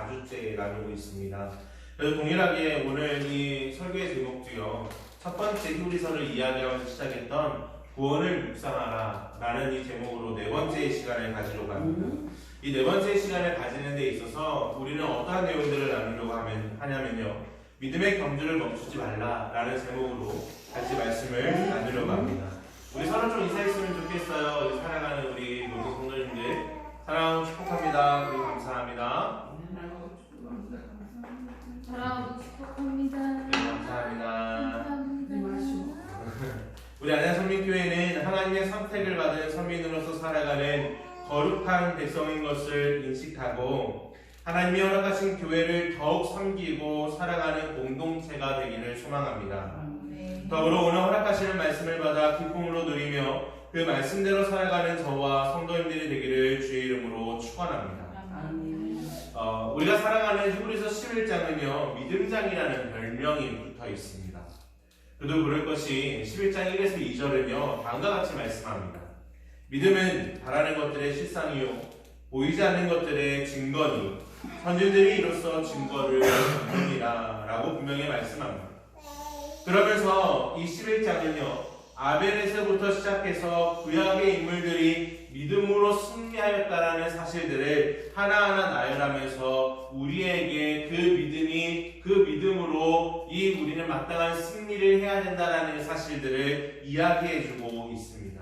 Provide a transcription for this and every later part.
4주째 나누고 있습니다. 그래서 동일하게 오늘 이 설교의 제목도요, 첫 번째 히브리서를 이야기하면서 시작했던 구원을 묵상하라 라는 이 제목으로 네 번째 시간을 가지려고 합니다. 이 네 번째 시간을 가지는 데 있어서 우리는 어떠한 내용들을 나누려고 하냐면요, 믿음의 경주를 멈추지 말라 라는 제목으로 같이 말씀을 나누려고 합니다. 우리 서로 좀 인사했으면 좋겠어요. 우리 사랑하는 우리 모든 성도님들, 사랑 축복합니다. 그리고 감사합니다. 사랑하고 축복합니다. 네, 감사합니다. 우리 안양선민교회는 하나님의 선택을 받은 선민으로서 살아가는 거룩한 백성인 것을 인식하고 하나님이 허락하신 교회를 더욱 섬기고 사랑하는 공동체가 되기를 소망합니다. 더불어 오늘 허락하시는 말씀을 받아 기쁨으로 누리며 그 말씀대로 살아가는 저와 성도님들이 되기를 주의 이름으로 축원합니다. 우리가 사랑하는 히브리서 11장은요, 믿음장이라는 별명이 붙어 있습니다. 그도 그럴 것이 11장 1에서 2절은요, 다음과 같이 말씀합니다. 믿음은 바라는 것들의 실상이요 보이지 않는 것들의 증거니 선진들이 이로써 증거를 얻느니라 라고 분명히 말씀합니다. 그러면서 이 11장은요, 아벨에서부터 시작해서 구약의 인물들이 믿음으로 승리하였다라는 사실들을 하나하나 나열하면서 우리에게 그 믿음으로 우리는 마땅한 승리를 해야 된다라는 사실들을 이야기해주고 있습니다.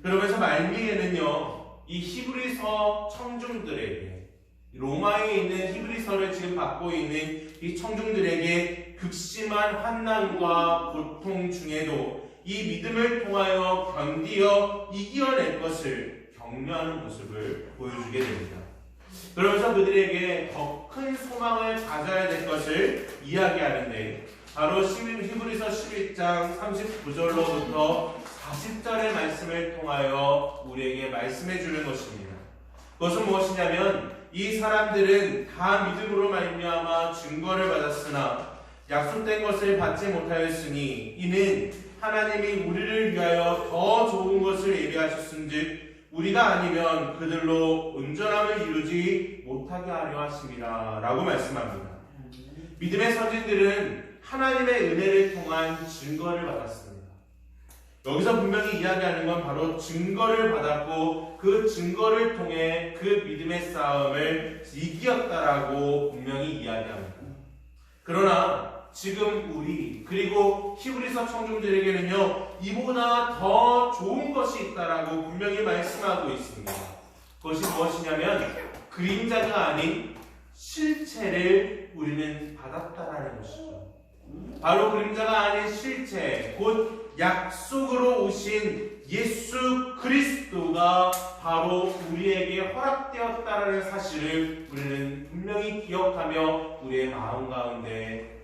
그러면서 말미에는요, 이 히브리서 청중들에게, 로마에 있는 히브리서를 지금 받고 있는 이 청중들에게 극심한 환난과 고통 중에도 이 믿음을 통하여 견디어 이겨낼 것을 격려하는 모습을 보여주게 됩니다. 그러면서 그들에게 더 큰 소망을 가져야 될 것을 이야기하는데, 바로 히브리서 11장 39절로부터 40절의 말씀을 통하여 우리에게 말씀해 주는 것입니다. 그것은 무엇이냐면, 이 사람들은 다 믿음으로 말미암아 증거를 받았으나 약속된 것을 받지 못하였으니 이는 하나님이 우리를 위하여 더 좋은 것을 예비하셨은즉 우리가 아니면 그들로 온전함을 이루지 못하게 하려 하심이라 라고 말씀합니다. 믿음의 선진들은 하나님의 은혜를 통한 증거를 받았습니다. 여기서 분명히 이야기하는 건 바로 증거를 받았고 그 증거를 통해 그 믿음의 싸움을 이겼다라고 분명히 이야기합니다. 그러나 지금 우리 그리고 히브리서 청중들에게는요, 이보다 더 좋은 것이 있다라고 분명히 말씀하고 있습니다. 그것이 무엇이냐면 그림자가 아닌 실체를 우리는 받았다라는 것이죠. 바로 그림자가 아닌 실체, 곧 약속으로 오신 예수 그리스도가 바로 우리에게 허락되었다라는 사실을 우리는 분명히 기억하며 우리의 마음 가운데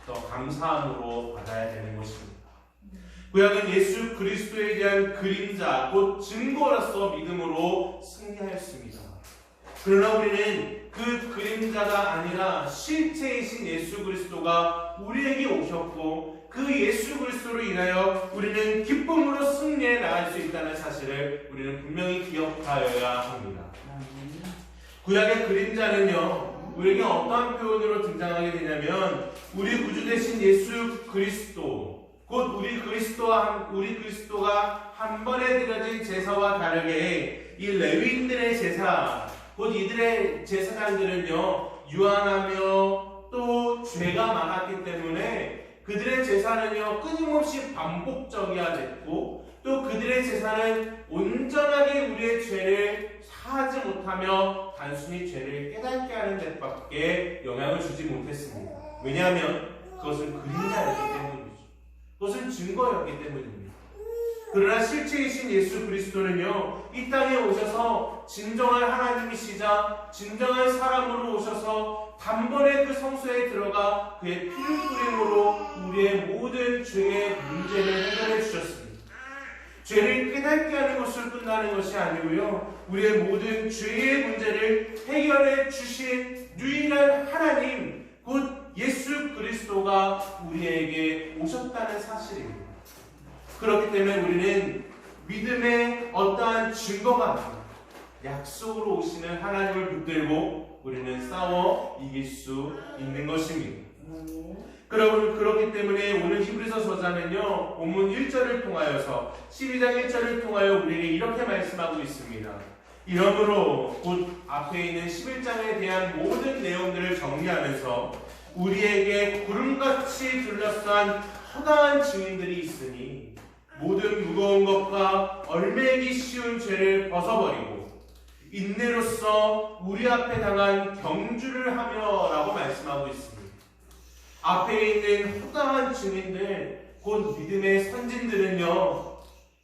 더 감사함으로 받아야 되는 것입니다. 구약은 예수 그리스도에 대한 그림자, 곧 증거로서 믿음으로 승리하였습니다. 그러나 우리는 그 그림자가 아니라 실체이신 예수 그리스도가 우리에게 오셨고 그 예수 그리스도로 인하여 우리는 기쁨으로 승리해 나갈 수 있다는 사실을 우리는 분명히 기억하여야 합니다. 구약의 그림자는요, 우리에게 어떠한 표현으로 등장하게 되냐면 우리 구주 되신 예수 그리스도, 곧 우리 그리스도가 한 번에 드려진 제사와 다르게 이 레위인들의 제사, 곧 이들의 제사장들은요, 유한하며 또 죄가 많았기 때문에 그들의 제사는요, 끊임없이 반복적이어야 됐고 또 그들의 제사는 온전하게 우리의 죄를 사하지 못하며 단순히 죄를 깨닫게 하는 데밖에 영향을 주지 못했습니다. 왜냐하면 그것은 그림자였기 때문이죠. 그것은 증거였기 때문입니다. 그러나 실체이신 예수 그리스도는요, 이 땅에 오셔서 진정한 하나님이시자 진정한 사람으로 오셔서 단번에 그 성소에 들어가 그의 피를 뿌림으로 우리의 모든 죄의 문제를 해결해 주셨습니다. 죄를 깨닫게 하는 것을 끝나는 것이 아니고요, 우리의 모든 죄의 문제를 해결해 주신 유일한 하나님, 곧 예수 그리스도가 우리에게 오셨다는 사실입니다. 그렇기 때문에 우리는 믿음의 어떠한 증거가 아니라 약속으로 오시는 하나님을 붙들고 우리는 싸워 이길 수 있는 것입니다. 그렇기 때문에 오늘 히브리서 저자는요, 본문 1절을 통하여서 12장 1절을 통하여 우리에게 이렇게 말씀하고 있습니다. 이러므로 곧 앞에 있는 11장에 대한 모든 내용들을 정리하면서 우리에게 구름같이 둘러싼 허다한 증인들이 있으니 모든 무거운 것과 얼매기 쉬운 죄를 벗어버리고 인내로써 우리 앞에 당한 경주를 하며 라고 말씀하고 있습니다. 앞에 있는 허다한 증인들, 곧 믿음의 선진들은요,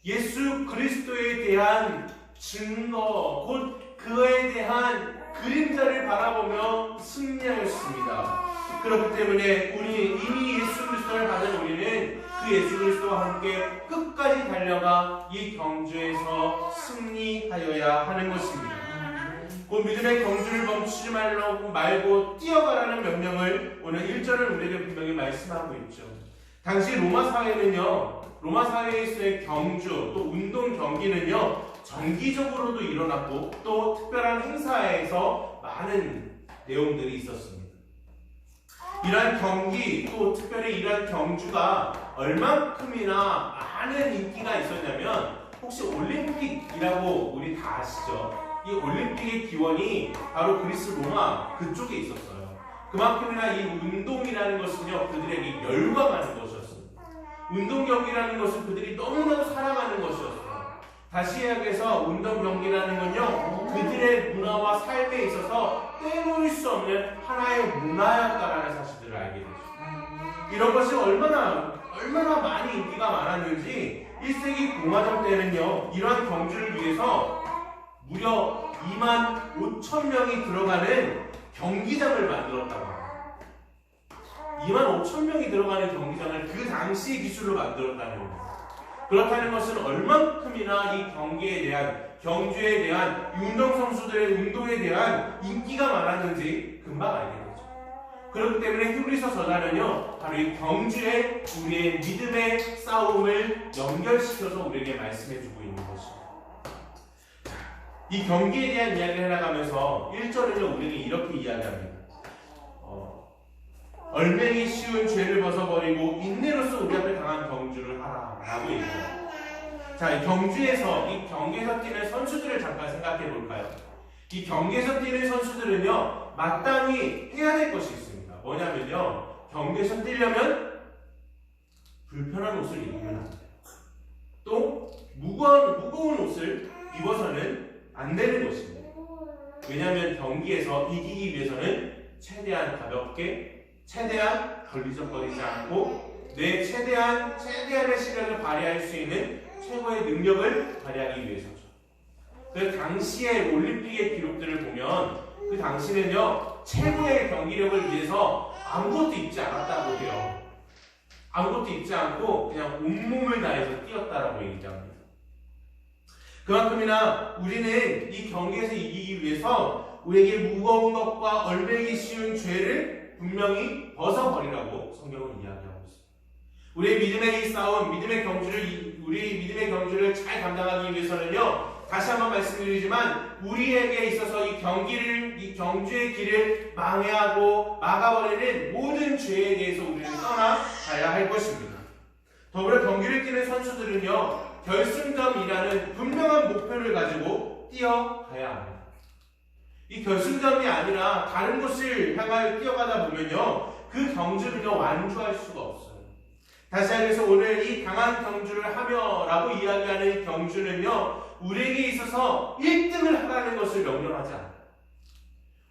예수 그리스도에 대한 증거, 곧 그에 대한 그림자를 바라보며 승리하였습니다. 그렇기 때문에 이미 예수 그리스도를 받은 우리는 그 예수 그리스도와 함께 끝까지 달려가 이 경주에서 승리하여야 하는 것입니다. 곧 믿음의 경주를 멈추지 말고 뛰어가라는 명령을 오늘 1절을 우리에게 분명히 말씀하고 있죠. 당시 로마 사회는요, 로마 사회에서의 경주, 또 운동 경기는요, 정기적으로도 일어났고 또 특별한 행사에서 많은 내용들이 있었습니다. 이러한 경기, 또 특별히 이러한 경주가 얼만큼이나 많은 인기가 있었냐면, 혹시 올림픽이라고 우리 다 아시죠? 이 올림픽의 기원이 바로 그리스 로마 그쪽에 있었어요. 그만큼이나 이 운동이라는 것은요, 그들에게 열광하는 것이었습니다. 운동 경기라는 것은 그들이 너무나도 사랑하는 것이었어요. 다시 이야기해서 운동 경기라는 건요, 그들의 문화와 삶에 있어서 빼놓을 수 없는 하나의 문화였다라는 사실들을 알게 되죠. 이런 것이 얼마나 많이 인기가 많았는지 1세기 공화정 때는요, 이러한 경주를 위해서 무려 2만 5천 명이 들어가는 경기장을 만들었다고 합니다. 2만 5천 명이 들어가는 경기장을 그 당시 기술로 만들었다는 겁니다. 그렇다는 것은 얼만큼이나 이 경주에 대한 운동선수들의 운동에 대한 인기가 많았는지 금방 알게 되죠. 그렇기 때문에 히브리서 저자는요, 바로 이 경주에 우리의 믿음의 싸움을 연결시켜서 우리에게 말씀해주고 있는 것입니다. 이 경기에 대한 이야기를 해나가면서 1절은요, 우리에게 이렇게 이야기합니다. 얼매기 쉬운 죄를 벗어버리고 인내로서 우리 앞에 당한 경주를 하라 라고 얘기해요. 자, 이 경기에서 뛰는 선수들을 잠깐 생각해 볼까요? 이 경기에서 뛰는 선수들은요, 마땅히 해야 될 것이 있습니다. 뭐냐면요, 경기에서 뛰려면 불편한 옷을 입으면 안 돼요. 또 무거운 옷을 입어서는 안 되는 것입니다. 왜냐하면 경기에서 이기기 위해서는 최대한 가볍게, 최대한 걸리적거리지 않고 내 최대한의 실력을 발휘할 수 있는 최고의 능력을 발휘하기 위해서죠. 그 당시의 올림픽의 기록들을 보면 그 당시는요, 최고의 경기력을 위해서 아무것도 입지 않았다고 해요. 아무것도 입지 않고 그냥 온몸을 다해서 뛰었다라고 얘기합니다. 그만큼이나 우리는 이 경기에서 이기기 위해서 우리에게 무거운 것과 얼매기 쉬운 죄를 분명히 벗어버리라고 성경은 이야기하고 있습니다. 우리의 믿음의 이 싸움, 우리 믿음의 경주를 잘 감당하기 위해서는요, 다시 한번 말씀드리지만 우리에게 있어서 이 경주의 길을 망해하고 막아버리는 모든 죄에 대해서 우리는 떠나가야 할 것입니다. 더불어 경기를 뛰는 선수들은요, 결승점이라는 분명한 목표를 가지고 뛰어가야 합니다. 이 결승점이 아니라 다른 곳을 향하여 뛰어가다 보면요, 그 경주는요, 완주할 수가 없어요. 다시 말해서 오늘 이 강한 경주를 하며 라고 이야기하는 경주는요, 우리에게 있어서 1등을 하라는 것을 명령하지 않아요.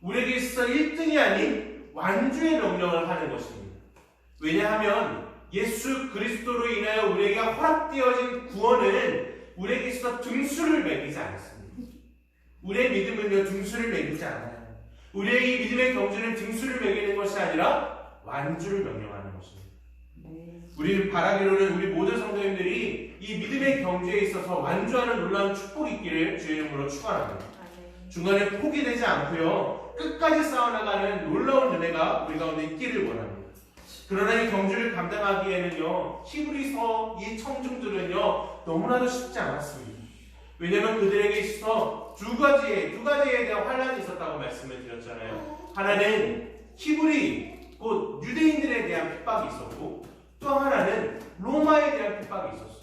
우리에게 있어서 1등이 아닌 완주의 명령을 하는 것입니다. 왜냐하면 예수 그리스도로 인하여 우리에게 허락되어진 구원은 우리에게 있어서 등수를 매기지 않습니다. 우리의 믿음은요, 등수를 매기지 않아요. 우리의 이 믿음의 경주는 등수를 매기는 것이 아니라 완주를 명령하는 것입니다. 우리는 바라기로는 우리 모든 성도님들이 이 믿음의 경주에 있어서 완주하는 놀라운 축복이 있기를 주의 이름으로 축원합니다. 중간에 포기되지 않고요, 끝까지 싸워나가는 놀라운 은혜가 우리 가운데 있기를 원합니다. 그러나 이 경주를 감당하기에는요, 히브리서 이 청중들은요, 너무나도 쉽지 않았습니다. 왜냐하면 그들에게 있어서 두 가지에 대한 환란이 있었다고 말씀을 드렸잖아요. 하나는 히브리 곧 유대인들에 대한 핍박이 있었고, 또 하나는 로마에 대한 핍박이 있었어요.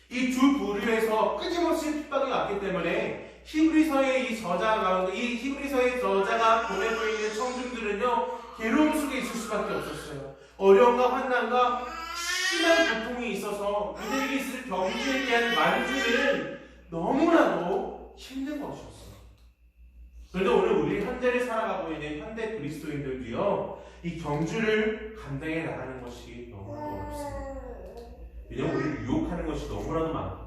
이 두 부류에서 끊임없이 핍박이 왔기 때문에 히브리서의 이 저자가 보내고 있는 청중들은요, 괴로움 속에 있을 수밖에 없었어요. 어려움과 환난과 심한 고통이 있어서 그들에게 있을 경주에 대한 만주는 너무나도 힘든 것이었어요. 그런데 오늘 우리 현대를 살아가고 있는 현대 그리스도인들도요, 이 경주를 감당해 나가는 것이 너무나도 어렵습니다. 왜냐하면 우리를 유혹하는 것이 너무나도 많고,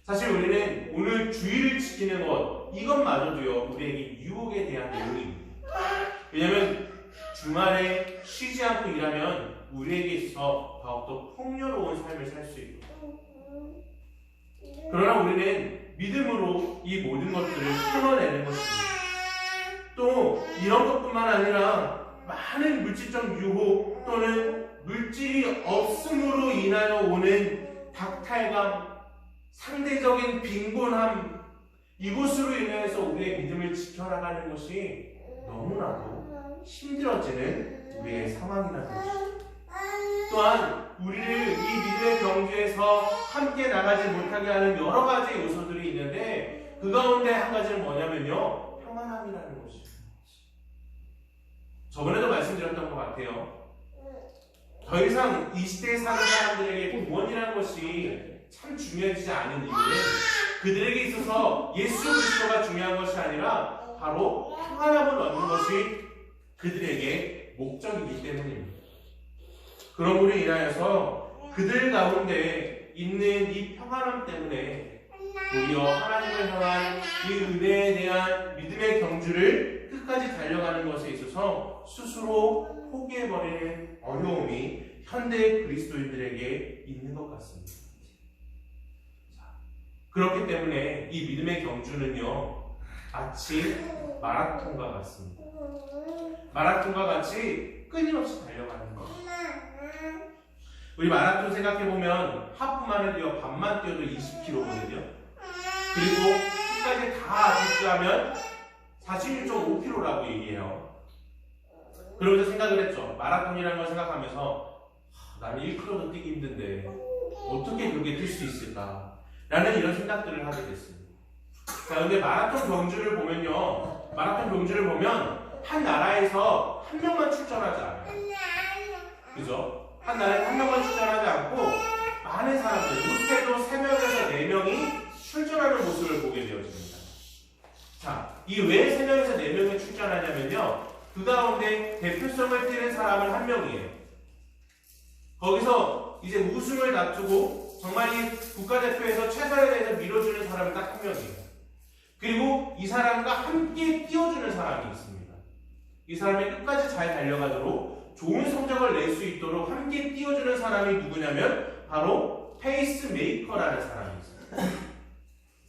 사실 우리는 오늘 주의를 지키는 것, 이것마저도요, 우리에게 유혹에 대한 내용입니다. 왜냐하면 주말에 쉬지 않고 일하면 우리에게 있어서 더욱더 풍요로운 삶을 살 수 있고, 그러나 우리는 믿음으로 이 모든 것들을 풀어내는 것입니다. 또 이런 것뿐만 아니라 많은 물질적 유혹 또는 물질이 없음으로 인하여 오는 박탈감, 상대적인 빈곤함, 이것으로 인해서 우리의 믿음을 지켜나가는 것이 너무나도 힘들어지는 우리의 상황이라는 것입니다. 또한 우리를 이 믿음의 경주에서 함께 나가지 못하게 하는 여러 가지 요소들이 있는데, 그 가운데 한 가지는 뭐냐면요, 평안함이라는 것입니다. 저번에도 말씀드렸던 것 같아요. 더 이상 이 시대에 사는 사람들에게 구원이라는 것이 참 중요하지 않은 이유는 그들에게 있어서 예수 그리스도가 중요한 것이 아니라 바로 평안함을 얻는 것이 그들에게 목적이기 때문입니다. 그러므로 인하여서 그들 가운데 있는 이 평안함 때문에 오히려 하나님을 향한 이 은혜에 대한 믿음의 경주를 끝까지 달려가는 것에 있어서 스스로 포기해버리는 어려움이 현대 그리스도인들에게 있는 것 같습니다. 그렇기 때문에 이 믿음의 경주는요, 마치 마라톤과 같습니다. 마라톤과 같이 끊임없이 달려가는 것. 우리 마라톤 생각해보면 하프만 해도요, 반만 뛰어도 20km거든요. 그리고 끝까지 다 집중하면 46.5km라고 얘기해요. 그러면서 생각을 했죠. 마라톤이라는 걸 생각하면서 나는 1km도 뛰기 힘든데 어떻게 그렇게 뛸 수 있을까? 라는 이런 생각들을 하게 됐습니다. 자, 근데 마라톤 경주를 보면요, 한 나라에서 한 명만 출전하지 않아요. 그죠? 한 나라에 한 명만 출전하지 않고 많은 사람들, 못해도 3명에서 4명이 출전하는 모습을 보게 되어집니다. 자, 이 왜 3명에서 4명이 출전하냐면요, 그 가운데 대표성을 띠는 사람은 한 명이에요. 거기서 이제 우승을 다투고 정말 이 국가대표에서 최선에 대해서 밀어주는 사람은 딱 한 명이에요. 그리고 이 사람과 함께 뛰어주는 사람이 있습니다. 이 사람이 끝까지 잘 달려가도록 좋은 성적을 낼 수 있도록 함께 뛰어주는 사람이 누구냐면 바로 페이스메이커라는 사람이 있습니다.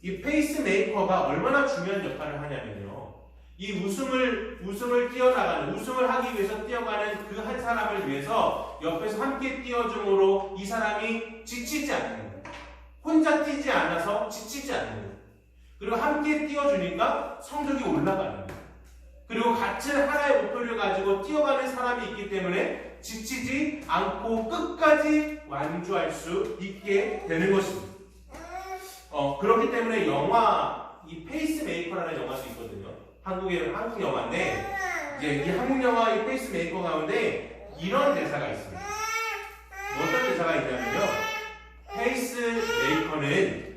이 페이스메이커가 얼마나 중요한 역할을 하냐면요, 이 우승을 뛰어나가는, 우승을 하기 위해서 뛰어가는 그 한 사람을 위해서 옆에서 함께 뛰어줌으로 이 사람이 지치지 않는 거예요. 혼자 뛰지 않아서 지치지 않는 거예요. 그리고 함께 뛰어주니까 성적이 올라가는 거예요. 그리고 같은 하나의 목표를 가지고 뛰어가는 사람이 있기 때문에 지치지 않고 끝까지 완주할 수 있게 되는 것입니다. 그렇기 때문에 이 페이스메이커라는 영화도 있거든요. 한국 영화인데, 이제 이 한국 영화 이 페이스메이커 가운데 이런 대사가 있습니다. 어떤 대사가 있냐면요, 페이스메이커는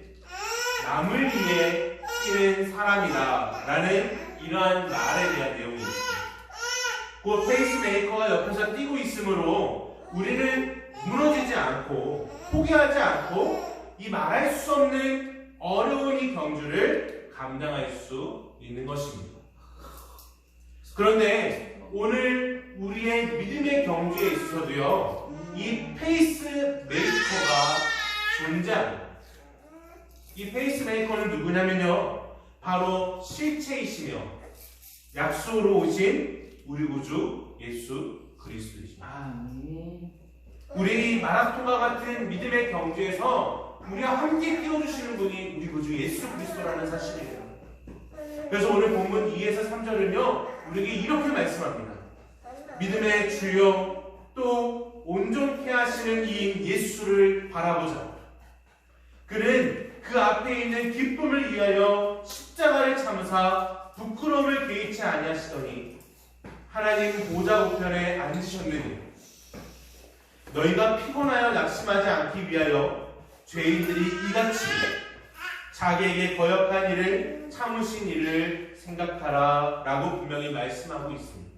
남을 위해 뛰는 사람이다 라는 이러한 말에 대한 내용이 있습니다. 그 페이스메이커가 옆에서 뛰고 있으므로 우리는 무너지지 않고 포기하지 않고 이 말할 수 없는 어려운 이 경주를 감당할 수 있는 것입니다. 그런데 오늘 우리의 믿음의 경주에 있어서도요, 이 페이스메이커가 존재합니다. 이 페이스메이커는 누구냐면요, 바로 실체이시며 약속으로 오신 우리 구주 예수 그리스도이십니다. 우리 마라톤과 같은 믿음의 경주에서 우리와 함께 뛰어주시는 분이 우리 구주 예수 그리스도라는 사실이에요. 그래서 오늘 본문 2에서 3절은요 우리에게 이렇게 말씀합니다. 믿음의 주요 또 온전케 하시는 이인 예수를 바라보자. 그는 그 앞에 있는 기쁨을 위하여 십자가를 참으사 부끄러움을 개의치 아니하시더니 하나님 보좌 우편에 앉으셨느니 너희가 피곤하여 낙심하지 않기 위하여 죄인들이 이같이 자기에게 거역한 일을 참으신 일을 생각하라 라고 분명히 말씀하고 있습니다.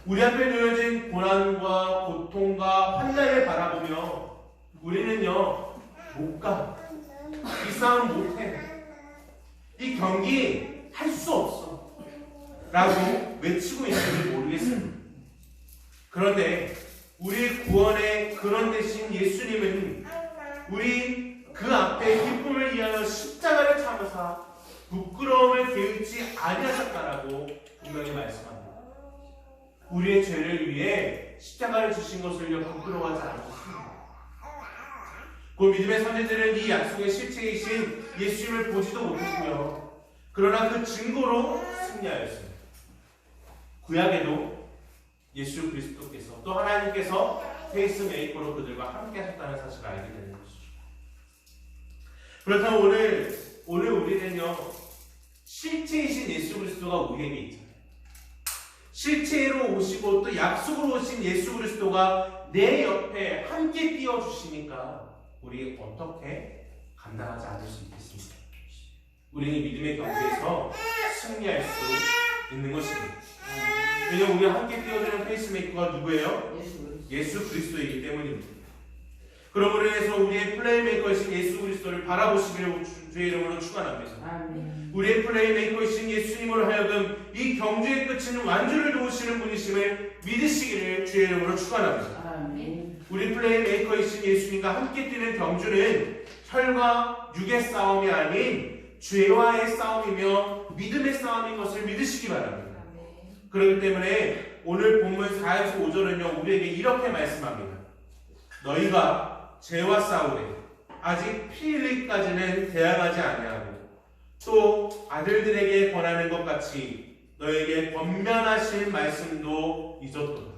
우리 앞에 놓여진 고난과 고통과 환난을 바라보며 우리는요 못 가. 이 싸움 못해. 이 경기 할 수 없어. 라고 외치고 있는지 모르겠어요. 그런데 우리 구원의 근원 되신 예수님은 우리 그 앞에 기쁨을 위하여 십자가를 참으사 부끄러움을 개의치 아니하셨다라고 분명히 말씀합니다. 우리의 죄를 위해 십자가를 주신 것을요 부끄러워하지 않으셨습니다. 그 믿음의 선지자들은 이 약속의 실체이신 예수님을 보지도 못했고요. 그러나 그 증거로 승리하였습니다. 구약에도 예수 그리스도께서 또 하나님께서 페이스메이커로 그들과 함께 하셨다는 사실을 알게 되는 것이죠. 그렇다면 오늘 우리는요 실체이신 예수 그리스도가 우리에게 있잖아요. 실체로 오시고 또 약속으로 오신 예수 그리스도가 내 옆에 함께 뛰어주시니까 우리 어떻게 감당하지 않을 수 있겠습니까? 우리는 믿음의 경주에서 승리할 수 있는 것입니다. 왜냐하면 우리가 함께 뛰어드는 페이스메이커가 누구예요? 예수 그리스도이기 때문입니다. 그러므로 인해서 우리의 플레이메이커이신 예수 그리스도를 바라보시기를 주의 이름으로 축원합니다. 우리의 플레이메이커이신 예수님으로 하여금 이 경주의 끝은 완주를 도우시는 분이심을 믿으시기를 주의 이름으로 축원합니다. 우리 플레이메이커이신 예수님과 함께 뛰는 경주는 혈과 육의 싸움이 아닌 죄와의 싸움이며 믿음의 싸움인 것을 믿으시기 바랍니다. 그렇기 때문에 오늘 본문 4에서 5절은요 우리에게 이렇게 말씀합니다. 너희가 죄와 싸우되 아직 피 흘리기까지는 대항하지 아니하고 또 아들들에게 권하는 것 같이 너에게 권면하신 말씀도 잊었도다.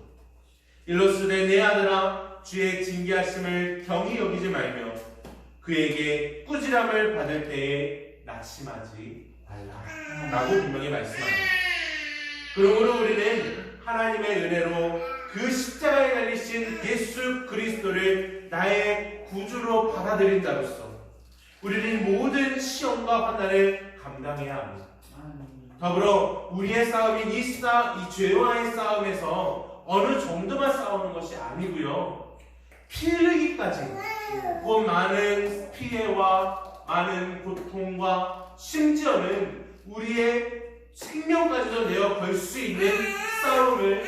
일러스되 내 아들아 주의 징계하심을 경히 여기지 말며 그에게 꾸지람을 받을 때에 낙심하지 말라 라고 분명히 말씀합니다. 그러므로 우리는 하나님의 은혜로 그 십자가에 달리신 예수 그리스도를 나의 구주로 받아들인 자로서 우리는 모든 시험과 환난을 감당해야 합니다. 더불어 우리의 싸움인 이 죄와의 싸움에서 어느 정도만 싸우는 것이 아니고요. 피 흘리기까지 그 많은 피해와 많은 고통과 심지어는 우리의 생명까지도 내어 걸 수 있는 싸움을 우리는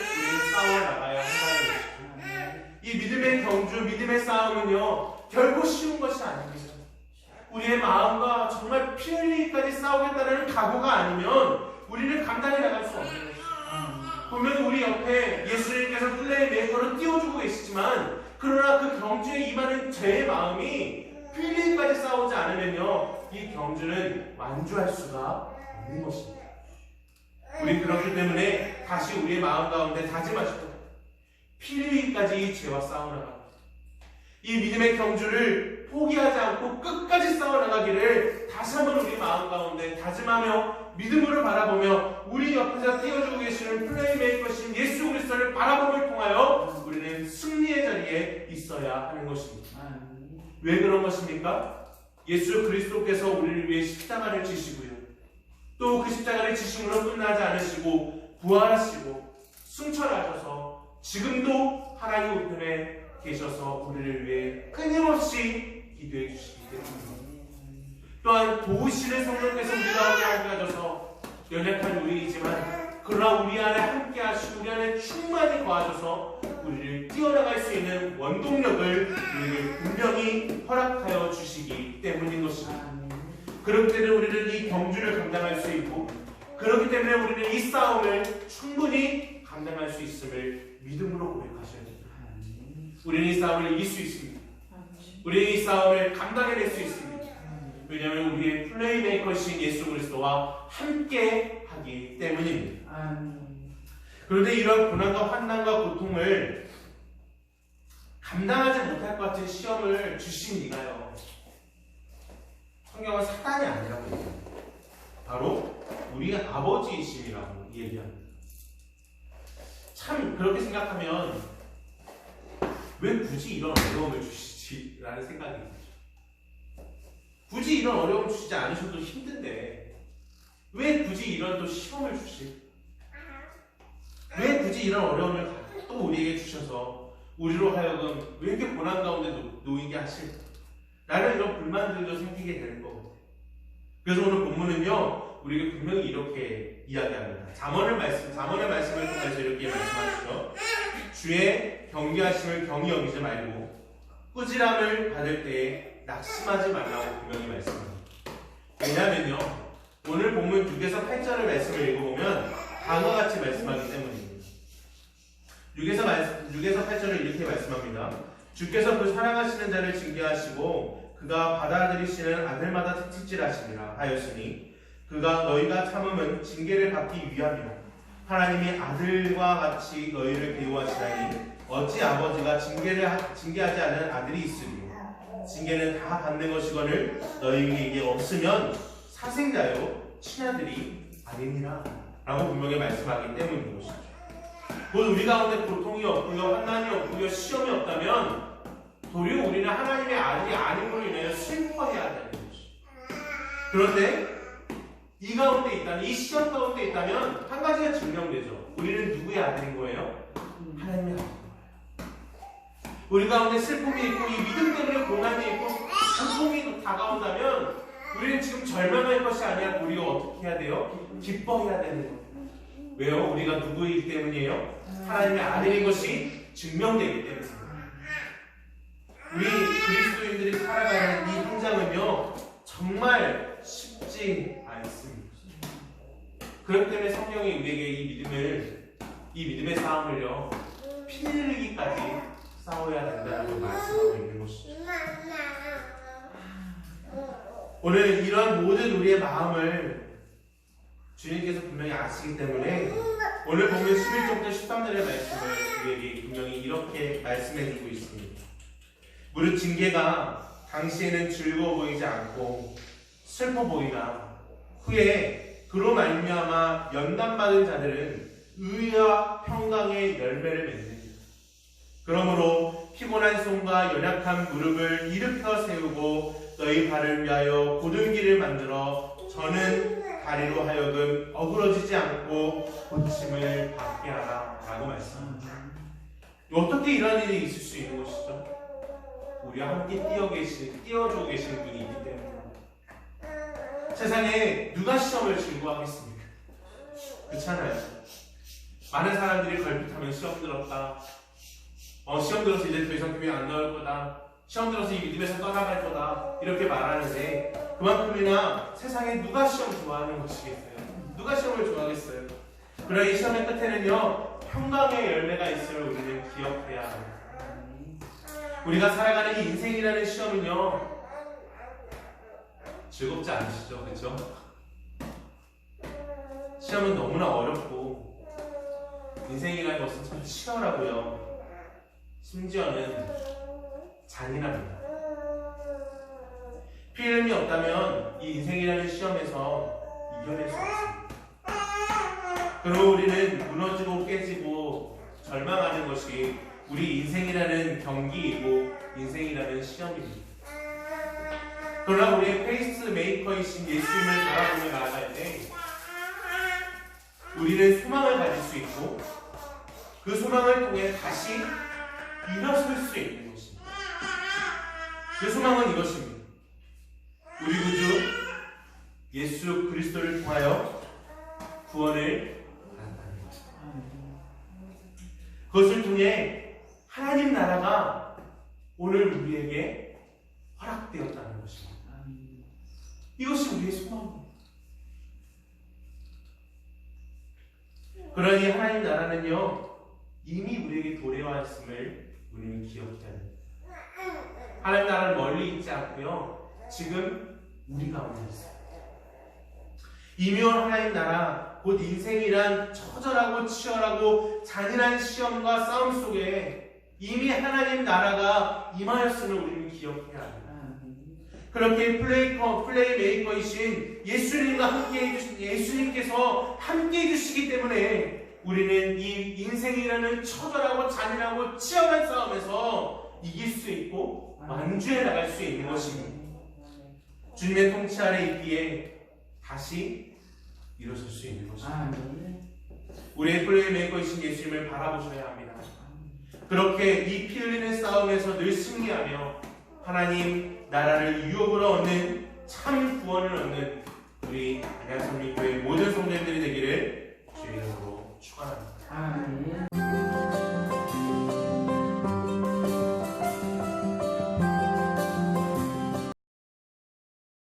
싸워나가야 한다는 것입니다. 이 믿음의 경주, 믿음의 싸움은요 결코 쉬운 것이 아닙니다. 우리의 마음과 정말 피 흘리기까지 싸우겠다는 각오가 아니면 우리는 감당해 나갈 수 없는 것입니다. 분명히 우리 옆에 예수님께서 플레이메이커로 띄워주고 계시지만 그러나 그 경주에 임하는 죄의 마음이 피 흘리기까지 싸우지 않으면요 이 경주는 완주할 수가 없는 것입니다. 우리 그렇기 때문에 다시 우리의 마음 가운데 다짐하시고 피 흘리기까지 이 죄와 싸워나가고 이 믿음의 경주를 포기하지 않고 끝까지 싸워나가기를 다시 한번 우리 마음 가운데 다짐하며 믿음으로 바라보며 우리 옆에서 띄워주고 계시는 플레이메이커신 예수 그리스도를 바라봄을 통하여 우리는 승리의 자리에 있어야 하는 것입니다. 왜 그런 것입니까? 예수 그리스도께서 우리를 위해 십자가를 지시고요 또 그 십자가를 지심으로 끝나지 않으시고 부활하시고 승천하셔서 지금도 하나님 우편에 계셔서 우리를 위해 끊임없이 기도해 주시기 때문입니다. 또한 도우시는 성령께서 우리 가운데 함께하셔서 연약한 우리이지만 그러나 우리 안에 함께하시고 우리 안에 충만히 거하셔서 우리를 뛰어나갈 수 있는 원동력을 우리를 분명히 허락하여 주시기 때문인 것입니다. 그렇기 때문에 우리는 이 경주를 감당할 수 있고 그렇기 때문에 우리는 이 싸움을 충분히 감당할 수 있음을 믿음으로 고백하셔야 됩니다. 우리는 이 싸움을 이길 수 있습니다. 우리 이 싸움을 감당해낼 수 있습니다. 왜냐하면 우리의 플레이메이커이신 예수 그리스도와 함께 하기 때문입니다. 그런데 이런 고난과 환난과 고통을 감당하지 못할 것 같은 시험을 주신 이가요, 성경은 사단이 아니라고 얘기합니다. 바로 우리 아버지이심이라고 얘기합니다. 참 그렇게 생각하면 왜 굳이 이런 어려움을 주시지? 라는 생각이 들죠. 굳이 이런 어려움을 주시지 않으셔도 힘든데 왜 굳이 이런 또 시험을 주시? 왜 굳이 이런 어려움을 또 우리에게 주셔서 우리로 하여금 왜 이렇게 고난 가운데 놓이게 하실까? 라는 이런 불만들도 생기게 되는 거거든요. 그래서 오늘 본문은요, 우리에게 분명히 이렇게 이야기합니다. 잠언의 말씀을 통해서 이렇게 말씀하시죠. 주의 경계하심을 경히 여기지 말고 꾸지람을 받을 때에 낙심하지 말라고 분명히 말씀합니다. 왜냐하면요, 오늘 본문 6에서 8절의 말씀을 읽어보면 다음과 같이 말씀하기 때문입니다. 6에서 8절을 이렇게 말씀합니다. 주께서 그 사랑하시는 자를 징계하시고 그가 받아들이시는 아들마다 채찍질하시리라 하였으니 그가 너희가 참음은 징계를 받기 위함이라. 하나님이 아들과 같이 너희를 대우하시다니 어찌 아버지가 징계하지 않은 아들이 있으리요. 징계는 다 받는 것이거늘 너희에게 없으면 사생자요 친아들이 아니니라 라고 분명히 말씀하기 때문인 것이죠. 곧 우리 가운데 고통이 없고요, 환난이 없고요, 시험이 없다면 도리어 우리는 하나님의 아들이 아님으로 인하여 슬퍼해야 되는 것이죠. 그런데 이 가운데 있다면, 이 시험 가운데 있다면 한 가지가 증명되죠. 우리는 누구의 아들인 거예요? 하나님의 아들인 거예요. 우리 가운데 슬픔이 있고 이 믿음 때문에 고난이 있고 고통이 다가온다면 우리는 지금 절망할 것이 아니라 도리어 어떻게 해야 돼요? 기뻐해야 되는 거예요. 왜요? 우리가 누구이기 때문이에요? 하나님의 아들인 것이 증명되기 때문입니다. 우리 그리스도인들이 살아가는 이 현장은요, 정말 쉽지 않습니다. 그렇기 때문에 성경이 우리에게 이 믿음의 싸움을요, 피 흘리기까지 싸워야 된다는 말씀하고 있는 것이죠. 오늘 이런 모든 우리의 마음을 주님께서 분명히 아시기 때문에 오늘 보면 11절부터 13절의 말씀을 우리에게 분명히 이렇게 말씀해주고 있습니다. 무릇 징계가 당시에는 즐거워 보이지 않고 슬퍼 보이나 후에 그로 말미암아 연단받은 자들은 의와 평강의 열매를 맺느니라. 그러므로 피곤한 손과 연약한 무릎을 일으켜 세우고 너희 발을 위하여 곧은 길을 만들어 저는 다리로 하여금 어그러지지 않고 고침을 받게 하라 라고 말씀합니다. 어떻게 이런 일이 있을 수 있는 것이죠? 우리와 함께 띄워주고 계신 분이 있기 때문에. 세상에 누가 시험을 즐거워하겠습니까? 그렇잖아요. 많은 사람들이 걸핏하면 시험 들었다, 시험 들어서 이제 더 이상 교회 안 나올 거다, 시험 들어서 이 믿음에서 떠나갈 거다, 이렇게 말하는데 그만큼이나 세상에 누가 시험 좋아하는 것이겠어요? 누가 시험을 좋아하겠어요? 그러나 이 시험의 끝에는요, 평강의 열매가 있음을 우리는 기억해야 합니다. 우리가 살아가는 이 인생이라는 시험은요, 즐겁지 않으시죠? 그렇죠? 시험은 너무나 어렵고 인생이라는 것은 참 치열하고요, 심지어는 잔인합니다. 피 흘림이 없다면 이 인생이라는 시험에서 이겨낼 수 없습니다. 그럼 우리는 무너지고 깨지고 절망하는 것이 우리 인생이라는 경기이고 인생이라는 시험입니다. 그러나 우리의 페이스 메이커이신 예수님을 바라보며 나아갈 때 우리는 소망을 가질 수 있고 그 소망을 통해 다시 일어설 수 있는 것입니다. 그 소망은 이것입니다. 우리 구주 예수 그리스도를 통하여 구원을 받았다는 것. 그것을 통해 하나님 나라가 오늘 우리에게 허락되었다는 것입니다. 이것이 우리의 소망입니다. 그러니 하나님 나라는요, 이미 우리에게 도래하였음을 우리는 기억해야 합니다. 하나님 나라를 멀리 있지 않고요. 지금 우리 가운데 있어요. 이미 하나님 나라, 곧 인생이란 처절하고 치열하고 잔인한 시험과 싸움 속에 이미 하나님 나라가 임하였음을 우리는 기억해야 합니다. 그렇게 플레이메이커이신 예수님께서 함께 해주시기 때문에 우리는 이 인생이라는 처절하고 잔인하고 치열한 싸움에서 이길 수 있고 완주해 나갈 수 있는 것입니다. 주님의 통치 아래 있기에 다시 일어설 수 있는 것입니다. 우리의 플레이메이커이신 예수님을 바라보셔야 합니다. 그렇게 이 피 흘리는 싸움에서 늘 승리하며 하나님 나라를 유업으로 얻는 참 구원을 얻는 우리 안양성리교회 모든 성도님들이 되기를 주의 이름으로 축원합니다.